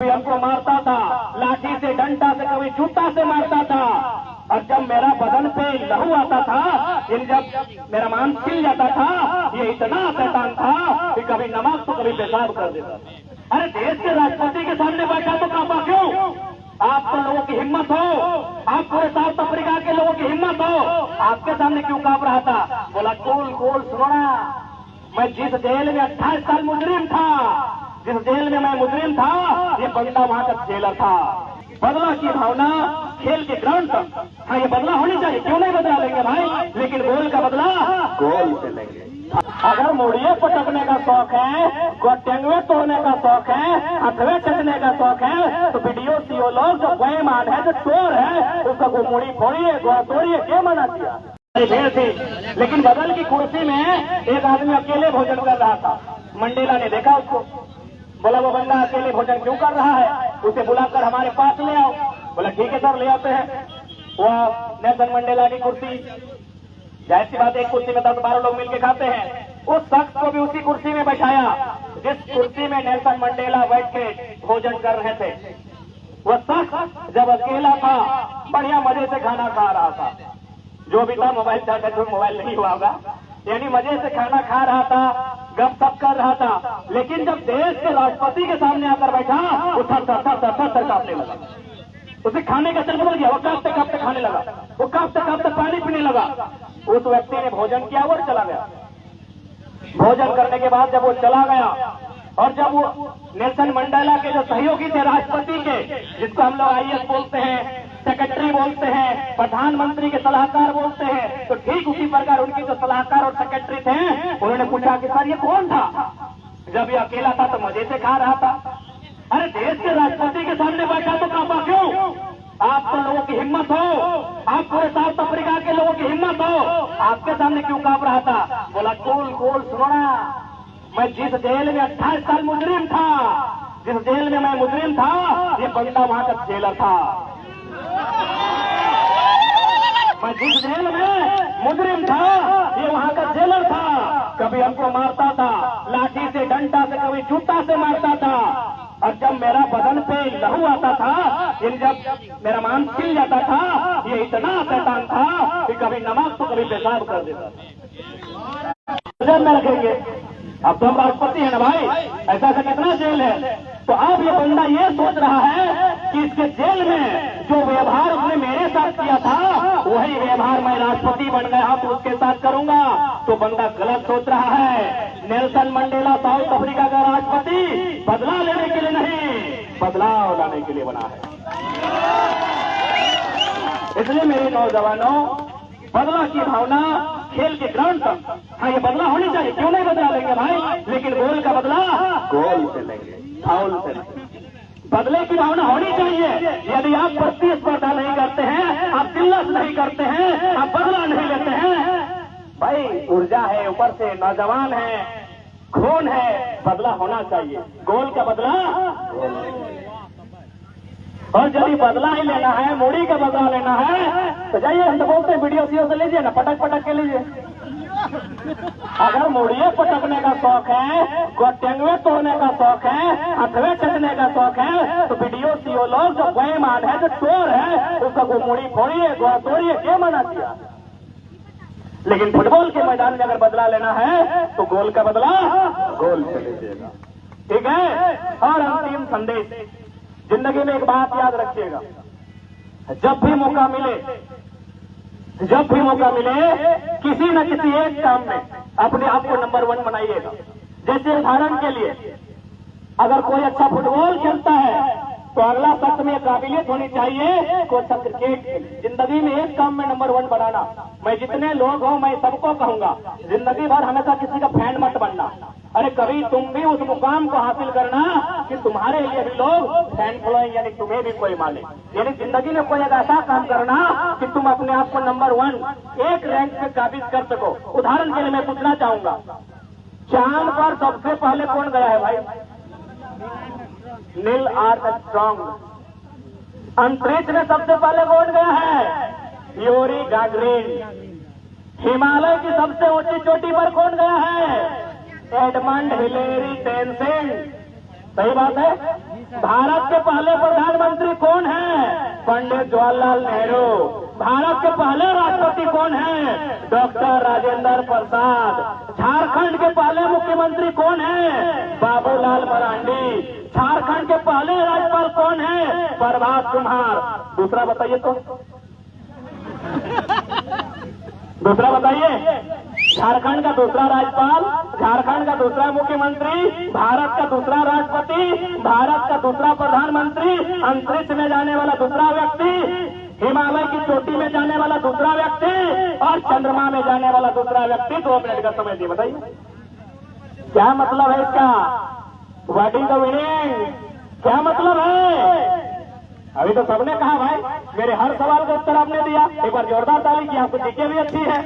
कभी हमको मारता था, लाठी से, डंडा से, कभी जूता से मारता था। और जब मेरा बदन पे लहू आता था, जब मेरा मांस छिल जाता था, ये इतना शैतान था कि कभी नमक तो कभी पेशाब कर देता। अरे देश के राष्ट्रपति के सामने बैठा तो कांपा क्यों? आप तो लोगों की हिम्मत हो, आप पूरे साउथ अफ्रीका के लोगों की हिम्मत हो, आपके सामने क्यों कांप रहा था? बोला कूल कूल सुनो ना, मैं जिस जेल में 28 साल मुजरिम था, जिस जेल में मैं मुजरिम था, ये बंदा वहां का जेलर था। बदला की भावना खेल के ग्राउंड तक, हाँ ये बदला होनी चाहिए, क्यों नहीं बदला लेंगे भाई, लेकिन गोल का बदला गोल से लेंगे। अगर मुड़िए पटकने का शौक है, गोटेंगवे तोड़ने का शौक है, हथवे चटने का शौक है, तो वीडियो सीओ लोग जो बेईमान है, जो चोर है, उसका को मुड़ी फोड़िए, गो तोड़िए, क्या मना किया? भीड़ थी, लेकिन बगल की कुर्सी में एक आदमी अकेले भोजन कर रहा था। मंडेला ने देखा उसको, बोला वो बंदा अकेले भोजन क्यों कर रहा है, उसे बुलाकर हमारे पास ले आओ। बोला ठीक है सर, ले आते हैं। वो नेल्सन मंडेला की कुर्सी, जाहिर सी बात है एक कुर्सी में 10-12 लोग मिलकर खाते हैं। उस शख्स को भी उसी कुर्सी में बैठाया जिस कुर्सी में नेल्सन मंडेला बैठ के भोजन कर रहे थे। वह शख्स जब अकेला था, बढ़िया मजे से खाना खा रहा था, जो भी था मोबाइल था, मोबाइल नहीं हुआ होगा, यानी मजे से खाना खा रहा था, गपशप कर रहा था। लेकिन जब देश के राष्ट्रपति के सामने आकर बैठा, वो थर कांपने लगा, उसे खाने का चल बदल गया, वो कांपते कांपते खाने लगा, वो कांपते कांपते पानी पीने लगा। उस व्यक्ति ने भोजन किया और चला गया। भोजन करने के बाद जब वो चला गया, और जब वो नेल्सन मंडेला के जो सहयोगी थे राष्ट्रपति के, जिसको हम लोग IAS बोलते हैं, सेक्रेटरी बोलते हैं, प्रधानमंत्री के सलाहकार बोलते हैं, तो ठीक उसी प्रकार उनके जो सलाहकार और सेक्रेटरी थे, उन्होंने पूछा कि सर ये कौन था? जब ये अकेला था तो मजे से खा रहा था। अरे देश के राष्ट्रपति के सामने बैठा तो कांपा क्यों? आप तो लोगों की हिम्मत हो, आप पूरे साउथ अफ्रीका के लोगों की हिम्मत हो, आपके सामने क्यों कांप रहा था? बोला कूल कूल सुनो ना, मैं जिस जेल में 28 साल मुजरिम था, जिस जेल में मैं मुजरिम था, ये बंदा वहां का जेलर था। मैं जिस जेल में मुजरिम था, ये वहां का जेलर था। कभी हमको मारता था, लाठी से, डंडा से, कभी जूता से मारता था। और जब मेरा बदन पे लहू आता था, जब मेरा मांस छिल जाता था, ये इतना शैतान था कि कभी नमक तो कभी पेशाब कर देता। जेल में रखेंगे, अब तो हम राष्ट्रपति है ना भाई, ऐसा ऐसा कितना जेल है। तो अब ये बंदा ये सोच रहा है कि इसके जेल में जो व्यवहार उसने मेरे साथ किया था, वही व्यवहार मैं राष्ट्रपति बन गया तो उसके साथ करूंगा। तो बंदा गलत सोच रहा है। नेल्सन मंडेला साउथ अफ्रीका का राष्ट्रपति बदला लेने के लिए नहीं, बदलाव लाने के लिए बना है। इसलिए मेरे नौजवानों, बदला की भावना खेल के ग्राउंड तक, हाँ ये बदला होनी चाहिए, क्यों नहीं बदला लेंगे भाई, लेकिन गोल का बदला गोल से लेंगे, फाउल से लेंगे। बदले की भावना होनी चाहिए। यदि आप प्रतिस्पर्धा नहीं करते हैं, आप तिल्लस नहीं करते हैं, आप बदला नहीं लेते हैं, भाई ऊर्जा है, ऊपर से नौजवान है, खून है, बदला होना चाहिए। गोल का बदला और यदि बदला ही लेना है, मूड़ी का बदला लेना है, तो जाइए, हम तो बोलते हैं वीडियो सीओ से लीजिए ना, पटक पटक के लीजिए। अगर मुड़िए पटकने का शौक है, गोटेंगवे तोड़ने का शौक है, हथवे चटने का शौक है, तो वीडियो सीओ लोग जो बेईमान है, जो चोर है, उसका को मुड़ी फोड़िए, गो तोड़िए, क्या मना किया? लेकिन फुटबॉल के मैदान में अगर बदला लेना है तो गोल का बदला गोल से लीजिएगा, ठीक है। और अंतिम संदेश, जिंदगी में एक बात याद रखिएगा, जब भी मौका मिले, किसी न किसी एक काम में अपने आप को नंबर 1 बनाइएगा। जैसे उदाहरण के लिए, अगर कोई अच्छा फुटबॉल खेलता है तो अगला शख्स में काबिलियत होनी चाहिए कोई अच्छा क्रिकेट। जिंदगी में एक काम में नंबर 1 बनाना। मैं जितने लोग हो, मैं सबको कहूंगा, जिंदगी भर हमेशा किसी का फैन मत बनना। अरे कभी तुम भी उस मुकाम को हासिल करना कि तुम्हारे लिए भी लोग फैन फॉलोइंग, यानी तुम्हें भी कोई माने। यानी जिंदगी में कोई एक ऐसा काम करना कि तुम अपने आप को नंबर 1 एक रैंक में काबिज कर सको। उदाहरण के लिए मैं पूछना चाहूंगा, चांद पर सबसे पहले कौन गया है भाई? Neil Armstrong. अंतरिक्ष में सबसे पहले कौन गया है? Yuri Gagarin. हिमालय की सबसे ऊंची चोटी पर कौन गया है? Edmund Hillary Tencent. सही बात है। भारत के पहले प्रधानमंत्री कौन है? पंडित जवाहरलाल नेहरू। भारत के पहले राष्ट्रपति कौन है? डॉक्टर राजेंद्र प्रसाद। झारखंड के पहले मुख्यमंत्री कौन है? बाबूलाल मरांडी। झारखंड के पहले राज्यपाल कौन है? प्रभात कुमार। दूसरा बताइए तो, दूसरा बताइए। झारखंड का दूसरा राज्यपाल, झारखंड का दूसरा मुख्यमंत्री, भारत का दूसरा राष्ट्रपति, भारत का दूसरा प्रधानमंत्री, अंतरिक्ष में जाने वाला दूसरा व्यक्ति, हिमालय की चोटी में जाने वाला दूसरा व्यक्ति और चंद्रमा में जाने वाला दूसरा व्यक्ति। 2 मिनट का समय दिए, बताइए क्या मतलब है इसका? What is the meaning? क्या मतलब है? अभी तो सबने कहा भाई, मेरे हर सवाल का उत्तर आपने दिया। एक बार जोरदार ताली की, आपको जीके भी अच्छी है।